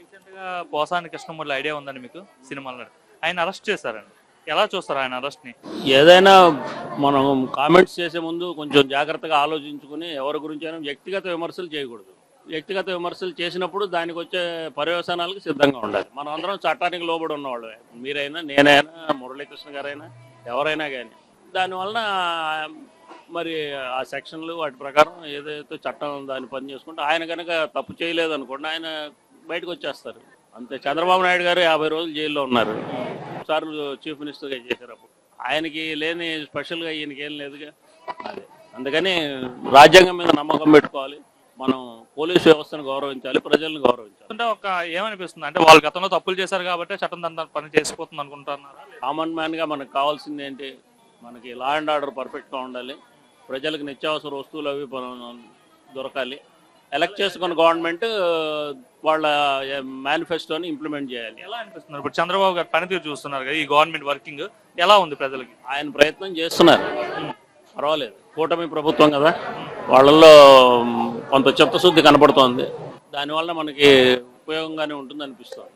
రీసెంట్‌గా పోసాని కృష్ణమూర్తి ఐడియా ఉందండి మీకు సినిమాలో? ఆయన అరెస్ట్ చేశారండి. ఎలా చూస్తారు ఆయన అరెస్ట్‌ని? ఏదైనా మనం కామెంట్స్ చేసే ముందు కొంచెం జాగ్రత్తగా ఆలోచించుకుని ఎవరి గురించైనా వ్యక్తిగత విమర్శలు చేయకూడదు. వ్యక్తిగత విమర్శలు చేసినప్పుడు దానికి వచ్చే పర్యవసానాలకు సిద్ధంగా ఉండాలి. మనం అందరం చట్టానికి లోబడి ఉన్నవాళ్ళమే. మీరైనా, నేనైనా, మురళీకృష్ణ గారైనా, ఎవరైనా కానీ. దానివలన మరి ఆ సెక్షన్లు వాటి ప్రకారం ఏదైతే చట్టం దాన్ని పని చేసుకుంటే ఆయన కనుక తప్పు చేయలేదు అనుకోండి, ఆయన బయటకు వచ్చేస్తారు. అంతే. చంద్రబాబు నాయుడు గారు 50 రోజులు జైల్లో ఉన్నారు. సార్లు చీఫ్ మినిస్టర్గా చేశారు అప్పుడు. ఆయనకి లేని స్పెషల్గా ఈయనకి ఏం లేదుగా. అదే అందుకని రాజ్యాంగం మీద నమ్మకం పెట్టుకోవాలి. మనం పోలీస్ వ్యవస్థను గౌరవించాలి, ప్రజలను గౌరవించాలి. అంటే ఒక ఏమనిపిస్తుంది అంటే వాళ్ళు గతంలో తప్పులు చేశారు కాబట్టి చట్టం దాని పని చేసిపోతుంది అనుకుంటున్నారా? కామన్ మ్యాన్గా మనకు కావాల్సింది ఏంటి? మనకి లా అండ్ ఆర్డర్ పర్ఫెక్ట్గా ఉండాలి. ప్రజలకు నిత్యావసర వస్తువులు అవి దొరకాలి. ఎలక్ట్ చేసుకున్న గవర్నమెంట్ వాళ్ళ మేనిఫెస్టోని ఇంప్లిమెంట్ చేయాలి. ఎలా అనిపిస్తుంది ఇప్పుడు చంద్రబాబు గారు పనితీరు చూస్తున్నారు కదా, ఈ గవర్నమెంట్ వర్కింగ్ ఎలా ఉంది ప్రజలకి? ఆయన ప్రయత్నం చేస్తున్నారు, పర్వాలేదు. కూటమి ప్రభుత్వం కదా, వాళ్ళల్లో కొంత చిత్తశుద్ధి కనపడుతోంది. దానివల్ల మనకి ఉపయోగంగానే ఉంటుంది అనిపిస్తుంది.